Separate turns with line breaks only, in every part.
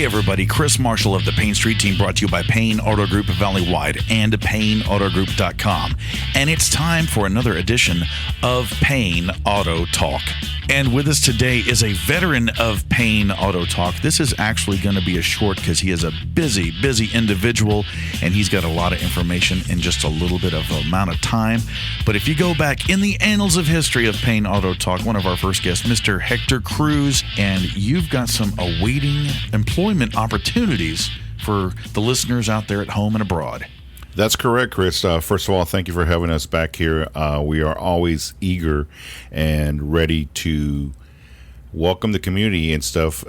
Hey everybody, Chris Marshall of the Payne Street Team, brought to you by Payne Auto Group Valleywide and PayneAutoGroup.com. And it's time for another edition of Payne Auto Talk. And with us today is a veteran of Payne Auto Talk. This is actually going to be a short because he is a busy individual, and he's got a lot of information in just a little bit of amount of time. But if you go back in the annals of history of Payne Auto Talk, one of our first guests, Mr. Hector Cruz, and you've got some awaiting employment opportunities for the listeners out there at home and abroad.
That's correct, Chris. First of all, thank you for having us back here. We are always eager and ready to welcome the community and stuff.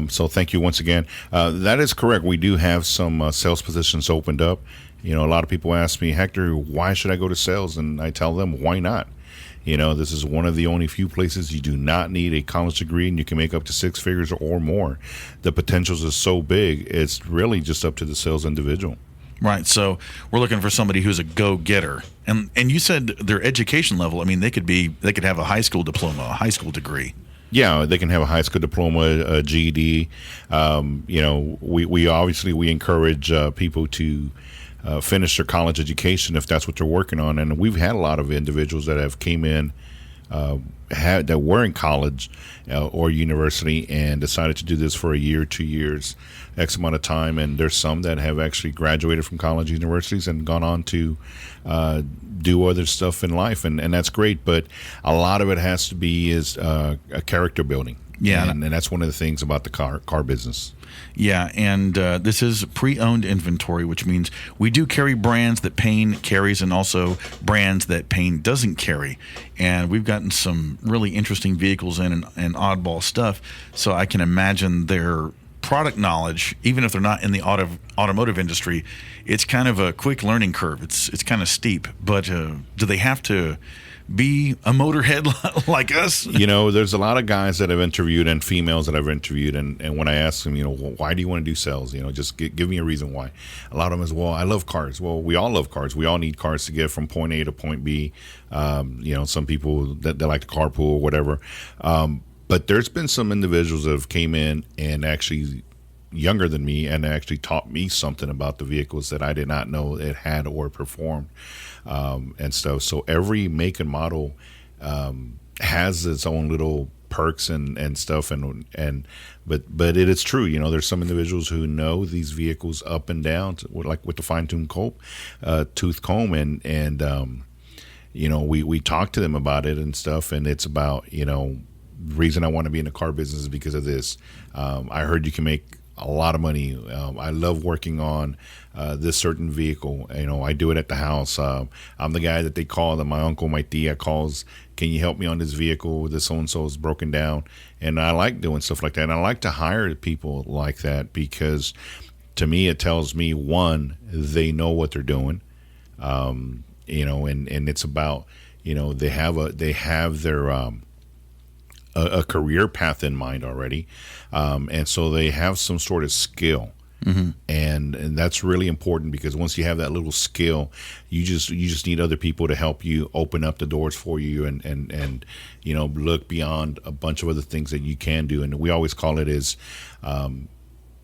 So thank you once again. That is correct. We do have some sales positions opened up. You know, a lot of people ask me, Hector, why should I go to sales? And I tell them, why not? You know, this is one of the only few places you do not need a college degree, and you can make up to six figures or more. The potentials is so big, it's really just up to the sales individual.
Right. So we're looking for somebody who's a go-getter. And you said their education level, I mean, they could have a high school diploma, a high school degree.
Yeah, they can have a high school diploma, a GED. You know, we encourage people to finish their college education if that's what they're working on. And we've had a lot of individuals that have came in that were in college or university and decided to do this for a year, 2 years, X amount of time. And there's some that have actually graduated from college universities and gone on to do other stuff in life. And that's great. But a lot of it has to be a character building. Yeah. And that's one of the things about the car business.
Yeah, and this is pre-owned inventory, which means we do carry brands that Payne carries and also brands that Payne doesn't carry. And we've gotten some really interesting vehicles in and oddball stuff, so I can imagine their product knowledge, even if they're not in the automotive industry, it's kind of a quick learning curve. It's kind of steep, but do they have to be a motorhead like us?
You know, there's a lot of guys that I've interviewed and females that I've interviewed, and when I ask them, you know, why do you want to do sales? You know, just give me a reason why. A lot of them is, well, I love cars. Well, we all love cars. We all need cars to get from point A to point B. You know, some people that like to carpool or whatever. But there's been some individuals that have came in and actually younger than me and actually taught me something about the vehicles that I did not know it had or performed and stuff. So every make and model has its own little perks and stuff, but it is true. You know, there's some individuals who know these vehicles up and down, like with the fine-tuned tooth comb, and you know, we talk to them about it and stuff, and it's about, you know, the reason I want to be in the car business is because of this. I heard you can make a lot of money. I love working on this certain vehicle. You know, I do it at the house. I'm the guy that they call, that my uncle, my tia calls, can you help me on this vehicle? This so-and-so is broken down. And I like doing stuff like that. And I like to hire people like that because to me, it tells me, one, they know what they're doing. You know, and it's about, you know, they have their a career path in mind already, and so they have some sort of skill, and that's really important because once you have that little skill, you just need other people to help you open up the doors for you, and you know, look beyond a bunch of other things that you can do. And we always call it is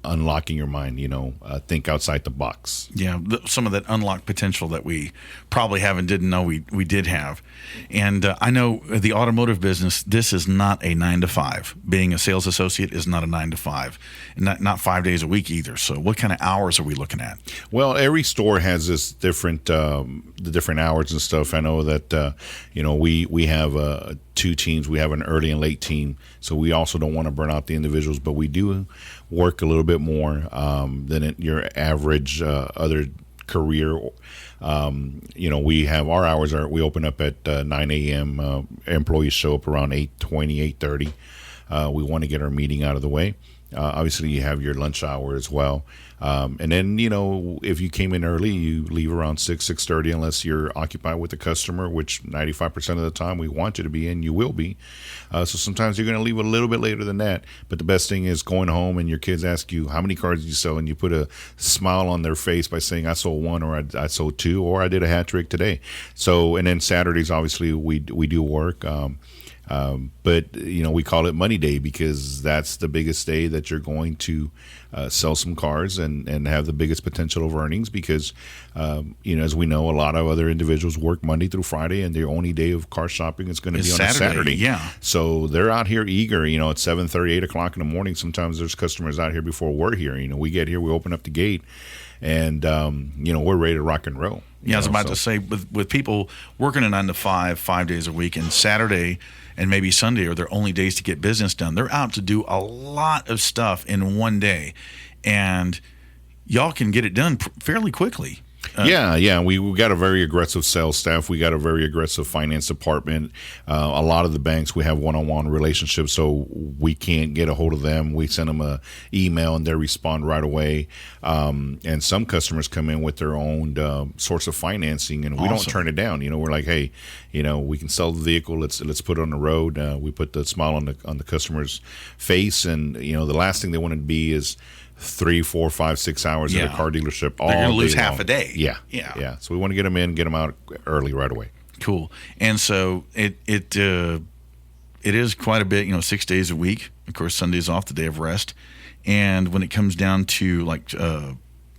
unlocking your mind, you know, think outside the box.
Yeah, some of that unlocked potential that we probably have and didn't know we did have. And I know the automotive business, this is not a 9-to-5. Being a sales associate is not a 9-to-5, and not 5 days a week either. So what kind of hours are we looking at?
Well, every store has this different, the different hours and stuff. I know that, you know, we have two teams. We have an early and late team, so we also don't want to burn out the individuals, but we do work a little bit more than your average other career. You know, we have our hours we open up at 9 a.m. Employees show up around 8:20, 8:30. We want to get our meeting out of the way. Obviously, you have your lunch hour as well. And then, you know, if you came in early, you leave around 6:30 unless you're occupied with the customer, which 95% of the time we want you to be in, you will be. So sometimes you're going to leave a little bit later than that. But the best thing is going home and your kids ask you, how many cars did you sell? And you put a smile on their face by saying, I sold one, or I sold two, or I did a hat trick today. So, and then Saturdays, obviously, we do work. But we call it Money Day because that's the biggest day that you're going to sell some cars and have the biggest potential of earnings. Because as we know, a lot of other individuals work Monday through Friday, and their only day of car shopping is going to be on a Saturday.
Yeah.
So they're out here eager. At 7:30, 8 o'clock in the morning. Sometimes there's customers out here before we're here. We get here, we open up the gate, and we're ready to rock and roll.
Yeah, I was about to say, with people working a 9 to 5, 5 days a week, and Saturday and maybe Sunday are their only days to get business done. They're out to do a lot of stuff in one day, and y'all can get it done fairly quickly.
Yeah. We got a very aggressive sales staff. We got a very aggressive finance department. A lot of the banks, we have one-on-one relationships, so we can't get a hold of them. We send them an email, and they respond right away. And some customers come in with their own source of financing, and we don't turn it down. We're like, hey, we can sell the vehicle. Let's put it on the road. We put the smile on the customer's face, and the last thing they want to be is 3, 4, 5, 6 hours at a car dealership all day.
They're going to lose
long.
half a day.
Yeah. So we want to get them in, get them out early right away.
Cool. And so it is quite a bit. 6 days a week. Of course, Sunday's off, the day of rest. And when it comes down to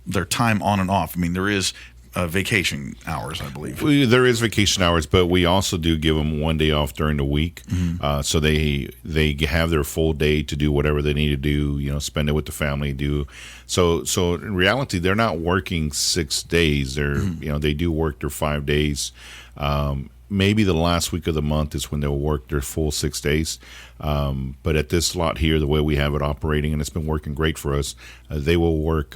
their time on and off, there is vacation hours, I believe.
There is vacation hours, but we also do give them one day off during the week, so they have their full day to do whatever they need to do. Spend it with the family. So in reality, they're not working 6 days. They do work their 5 days. Maybe the last week of the month is when they'll work their full 6 days. But at this lot here, the way we have it operating, and it's been working great for us, they will work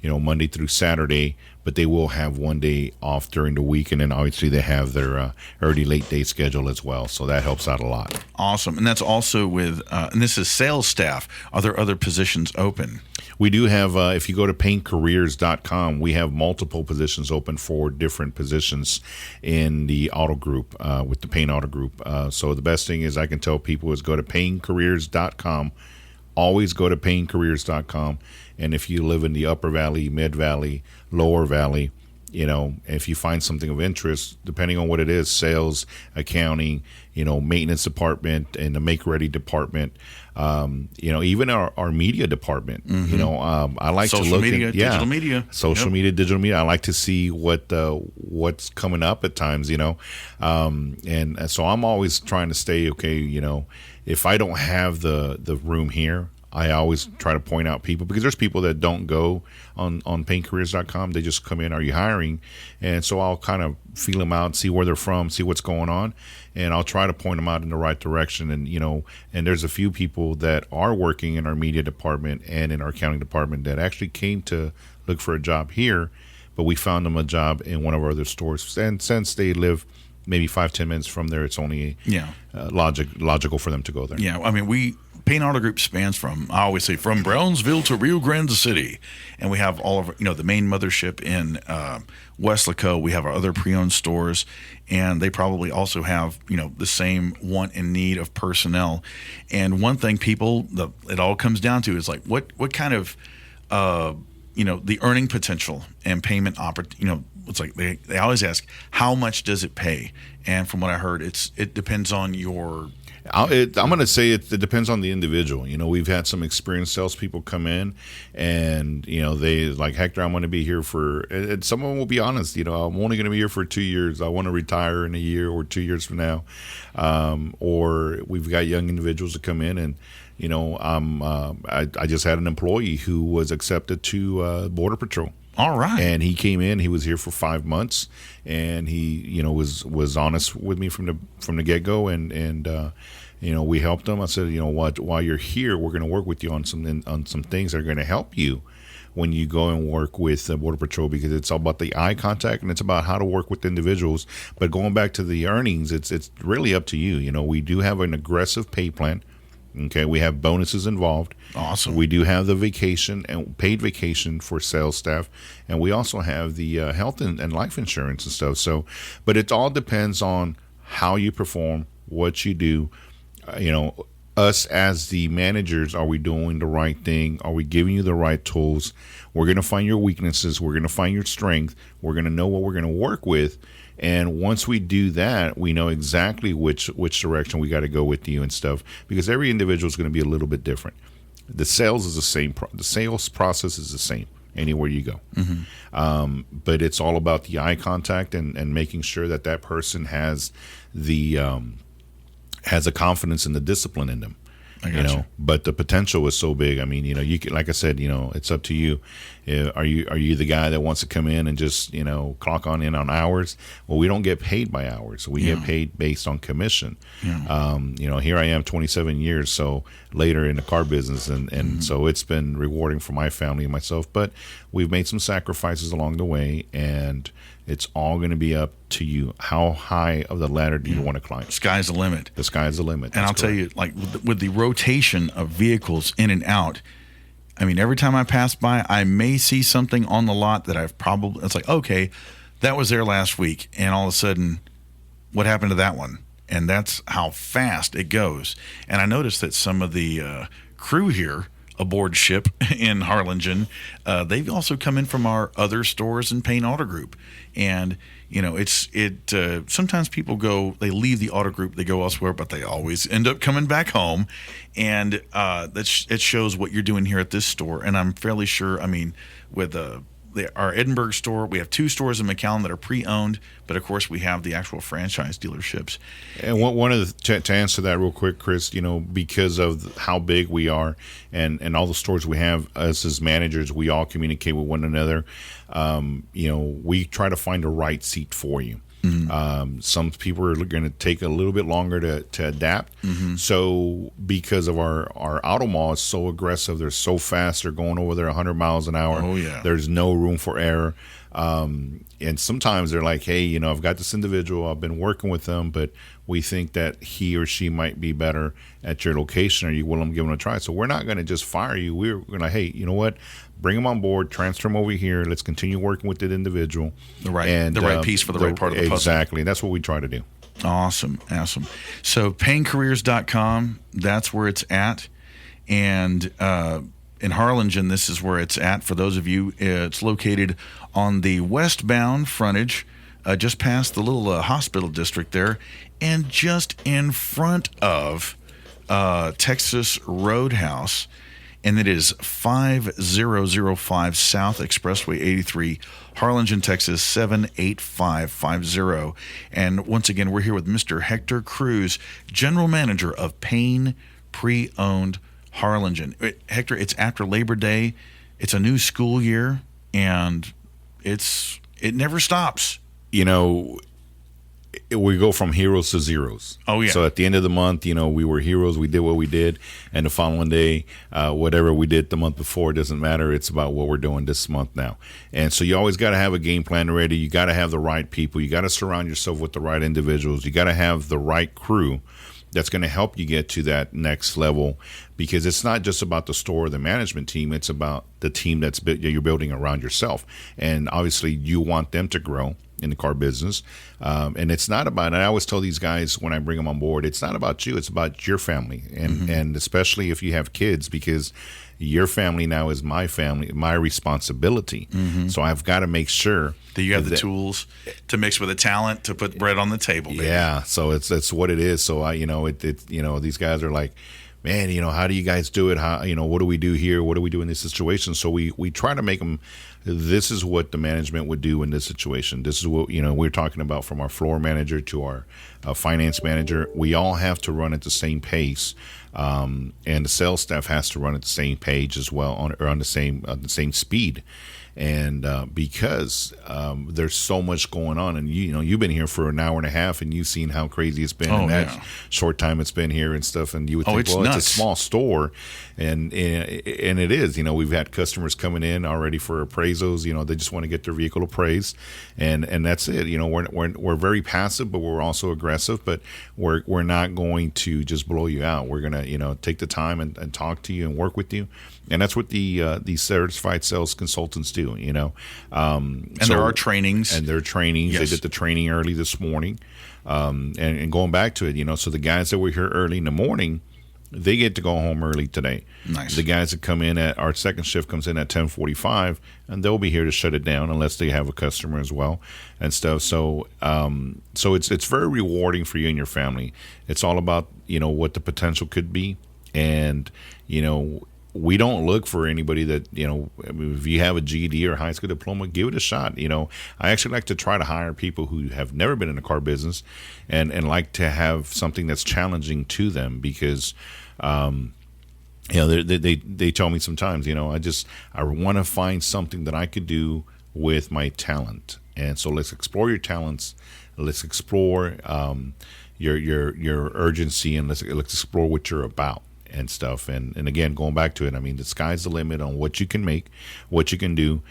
Monday through Saturday, but they will have one day off during the week, and then obviously they have their early late day schedule as well, so that helps out a lot.
Awesome. And that's also with and this is sales staff. Are there other positions open?
We do have, if you go to PayneCareers.com, we have multiple positions open for different positions in the auto group, with the Payne Auto Group. So the best thing is I can tell people is go to PayneCareers.com. Always go to PayneCareers.com. And if you live in the Upper Valley, Mid Valley, Lower Valley, if you find something of interest, depending on what it is, sales, accounting, maintenance department, and the make-ready department, even our media department, I like
social
to look
media,
at
digital media,
social media, digital media. I like to see what's coming up at times, and so I'm always trying to stay okay. If I don't have the room here, I always try to point out people, because there's people that don't go on PayneCareers.com. They just come in, are you hiring? And so I'll kind of feel them out, see where they're from, see what's going on, and I'll try to point them out in the right direction. And and there's a few people that are working in our media department and in our accounting department that actually came to look for a job here, but we found them a job in one of our other stores. And since they live maybe 5-10 minutes from there, it's only logical for them to go there.
Yeah, Payne Auto Group spans from Brownsville to Rio Grande City, and we have all of the main mothership in Weslaco. We have our other pre-owned stores, and they probably also have the same want and need of personnel. And one thing it all comes down to is what kind of the earning potential and payment opportunity. It's like they always ask, how much does it pay? And from what I heard, it depends on your.
I'm going to say it depends on the individual. We've had some experienced salespeople come in, and they like, Hector, I'm going to be here for. And some of them will be honest. I'm only going to be here for 2 years. I want to retire in a year or 2 years from now. Or we've got young individuals that come in, and I just had an employee who was accepted to Border Patrol.
All right.
And he came in. He was here for 5 months, and he, was honest with me from the get go, and we helped him. I said, while you're here, we're going to work with you on some things that are going to help you when you go and work with Border Patrol, because it's all about the eye contact, and it's about how to work with individuals. But going back to the earnings, it's really up to you. We do have an aggressive pay plan. Okay, we have bonuses involved.
Awesome.
We do have the vacation and paid vacation for sales staff, and we also have the health and life insurance and stuff. So, but it all depends on how you perform, what you do. Us as the managers, are we doing the right thing? Are we giving you the right tools? We're going to find your weaknesses. We're going to find your strength. We're going to know what we're going to work with. And once we do that, we know exactly which direction we got to go with you and stuff, because every individual is going to be a little bit different. The sales is the same. The sales process is the same anywhere you go. But it's all about the eye contact and making sure that person has the confidence and the discipline in them. But the potential is so big. I mean, you can, like I said, it's up to you. Are you the guy that wants to come in and just, clock in on hours? Well, we don't get paid by hours. We get paid based on commission. Here I am 27 years, so later in the car business. And so it's been rewarding for my family and myself, but we've made some sacrifices along the way, and it's all going to be up to you. How high of the ladder do you want to climb?
Sky's the limit.
The sky's the limit.
And I'll tell you, like with the rotation of vehicles in and out, I mean, every time I pass by, I may see something on the lot that it's like, okay, that was there last week. And all of a sudden, what happened to that one? And that's how fast it goes. And I noticed that some of the crew here aboard ship in Harlingen, they've also come in from our other stores in Payne Auto Group. And, sometimes people they leave the auto group, they go elsewhere, but they always end up coming back home. And it shows what you're doing here at this store. And I'm fairly sure, I mean, with our Edinburgh store, we have 2 stores in McAllen that are pre-owned, but of course we have the actual franchise dealerships.
And one of to answer that real quick, Chris, because of how big we are and all the stores we have, us as managers, we all communicate with one another. We try to find the right seat for you. Some people are going to take a little bit longer to adapt. So because of our auto mall is so aggressive, they're so fast, they're going over there 100 miles an hour.
Oh, yeah.
There's no room for error. And sometimes they're like, hey, I've got this individual, I've been working with them, but we think that he or she might be better at your location. Are you willing to give them a try? So we're not going to just fire you. We're going to, hey, you know what? Bring them on board, transfer them over here. Let's continue working with that individual.
The right piece for the right part of the puzzle.
Exactly. That's what we try to do.
Awesome. So PayneCareers.com, that's where it's at. And in Harlingen, this is where it's at. For those of you, it's located on the westbound frontage, just past the little hospital district there, and just in front of Texas Roadhouse. And it is 5005 South Expressway 83, Harlingen, Texas 78550. And once again, we're here with Mr. Hector Cruz, General Manager of Payne PreOwned Harlingen. Hector, it's after Labor Day. It's a new school year, and it never stops.
We go from heroes to zeros.
Oh, yeah.
So at the end of the month, we were heroes. We did what we did. And the following day, whatever we did the month before, it doesn't matter. It's about what we're doing this month now. And so you always got to have a game plan ready. You got to have the right people. You got to surround yourself with the right individuals. You got to have the right crew that's going to help you get to that next level, because it's not just about the store or the management team. It's about the team that you're building around yourself. And obviously you want them to grow in the car business. And it's not about, and I always tell these guys when I bring them on board, it's not about you, it's about your family. And especially if you have kids, because your family now is my family, my responsibility. So I've got to make sure
that you have the tools to mix with the talent to put bread on the table. Baby.
Yeah. So it's what it is. So these guys are like, man, how do you guys do it? How, what do we do here? What do we do in this situation? So we try to make them, this is what the management would do in this situation. This is what, we're talking about, from our floor manager to our finance manager. We all have to run at the same pace. And the sales staff has to run at the same page as well, on the same speed. And because there's so much going on, and you've been here for an hour and a half, and you've seen how crazy it's been in that short time it's been here and stuff. And you would think, well,
nuts.
it's a small store, and it is. We've had customers coming in already for appraisals. They just want to get their vehicle appraised, and that's it. We're very passive, but we're also aggressive. But we're not going to just blow you out. We're gonna take the time and talk to you and work with you. And that's what these certified sales consultants do, And
there are trainings.
And there are trainings. Yes. They did the training early this morning. And going back to it, so the guys that were here early in the morning, they get to go home early today.
Nice.
The guys that come in at our second shift comes in at 10:45, and they'll be here to shut it down unless they have a customer as well and stuff. So, so it's very rewarding for you and your family. It's all about, you know, what the potential could be, and you know, we don't look for anybody that, you know, I mean, if you have a GED or high school diploma, give it a shot. You know, I actually like to try to hire people who have never been in the car business and like to have something that's challenging to them because, you know, they tell me sometimes, you know, I want to find something that I could do with my talent. And so let's explore your talents. Let's explore your urgency, and let's explore what you're about and stuff. And again, going back to it, I mean, the sky's the limit on what you can make, what you can do.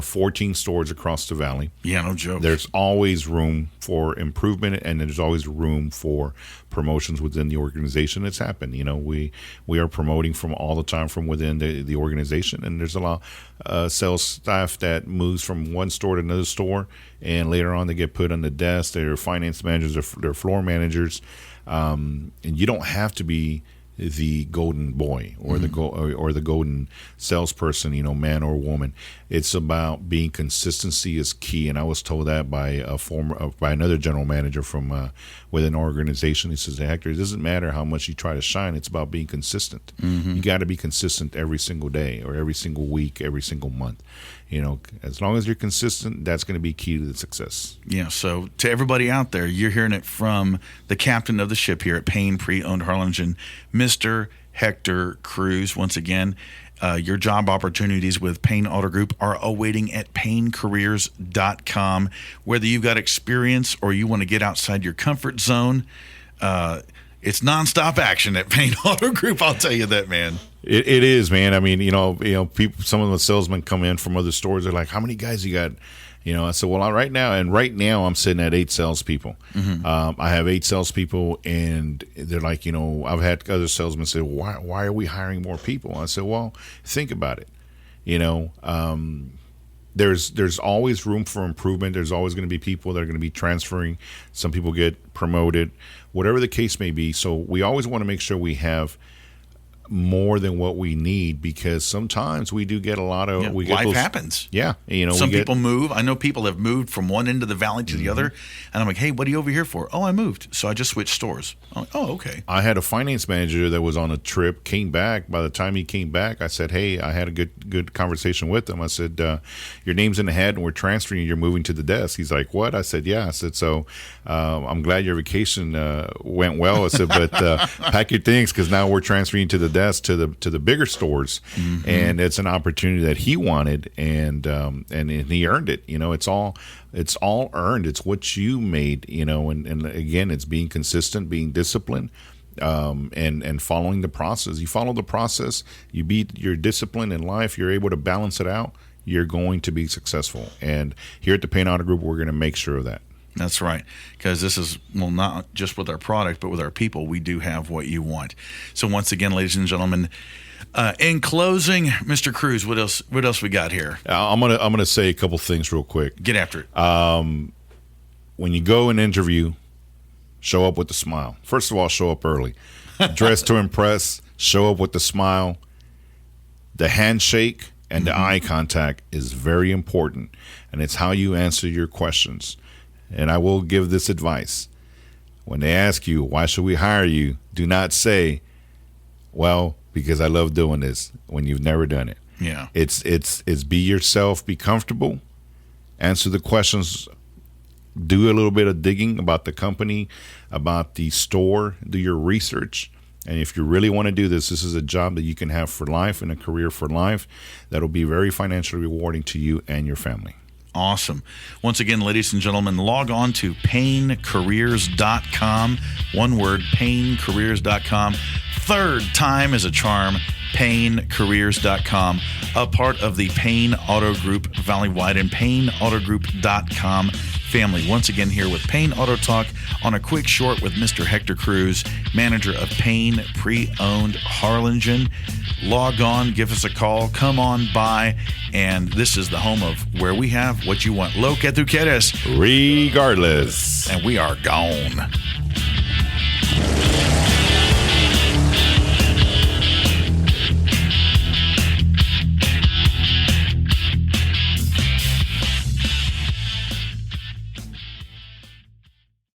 14 stores across the valley.
Yeah, no joke.
There's always room for improvement, and there's always room for promotions within the organization. It's happened. You know, we are promoting from all the time from within the organization, and there's a lot sales staff that moves from one store to another store, and later on they get put on the desk. They're finance managers, they're floor managers, and you don't have to be the golden boy or the golden salesperson, you know, man or woman. It's about being consistency is key, and I was told that by by another general manager from within an organization. He says, Hector, it doesn't matter how much you try to shine. It's about being consistent. You got to be consistent every single day or every single week, every single month. You know, as long as you're consistent, that's going to be key to the success.
Yeah, so to everybody out there, you're hearing it from the captain of the ship here at Payne PreOwned Harlingen, Mr. Hector Cruz. Once again, your job opportunities with Payne Auto Group are awaiting at paynecareers.com. Whether you've got experience or you want to get outside your comfort zone, it's nonstop action at Payne Auto Group. I'll tell you that, man.
It is, man. I mean, you know, people. Some of the salesmen come in from other stores. They're like, "How many guys you got?" You know, I said, "Well, right now I'm sitting at 8 salespeople. I have 8 salespeople, and they're like, you know, I've had other salesmen say, why are we hiring more people?" I said, "Well, think about it. You know, there's always room for improvement. There's always going to be people that are going to be transferring. Some people get promoted, whatever the case may be. So we always want to make sure we have more than what we need, because sometimes we do get a lot of
life happens.
Yeah, you know,
some people move. I know people have moved from one end of the valley to the other, and I'm like, hey, what are you over here for? Oh, I moved, so I just switched stores. I'm like, oh, okay.
I had a finance manager that was on a trip, came back. By the time he came back, I said, hey, I had a good conversation with him. I said, your name's in the hat, and we're transferring you. You're moving to the desk. He's like, what? I said, yeah. I said, so I'm glad your vacation went well. I said, but pack your things, because now we're transferring you to the desk to the bigger stores, and it's an opportunity that he wanted, and he earned it. You know, it's all earned. It's what you made. You know, and again, it's being consistent, being disciplined, and following the process. You follow the process, you be your discipline in life. You're able to balance it out. You're going to be successful. And here at the Payne Auto Group, we're going to make sure of that.
That's right, because this is, well, not just with our product, but with our people, we do have what you want. So once again, ladies and gentlemen, in closing, Mr. Cruz, what else we got here?
I'm gonna say a couple things real quick.
Get after it.
When you go and interview, show up with a smile. First of all, show up early. Dress to impress. Show up with a smile. The handshake and the eye contact is very important, and it's how you answer your questions. And I will give this advice. When they ask you, why should we hire you? Do not say, well, because I love doing this, when you've never done it.
Yeah.
It's be yourself, be comfortable, answer the questions, do a little bit of digging about the company, about the store, do your research. And if you really want to do this, this is a job that you can have for life and a career for life that'll be very financially rewarding to you and your family.
Awesome. Once again, ladies and gentlemen, log on to paynecareers.com. One word, paynecareers.com. Third time is a charm, paynecareers.com. A part of the Payne Auto Group Valleywide and payneautogroup.com family. Once again, here with Payne Auto Talk on a quick short with Mr. Hector Cruz, manager of Payne PreOwned Harlingen. Log on, give us a call, come on by, and this is the home of where we have what you want. Lo que tú quieres.
Regardless.
And we are gone.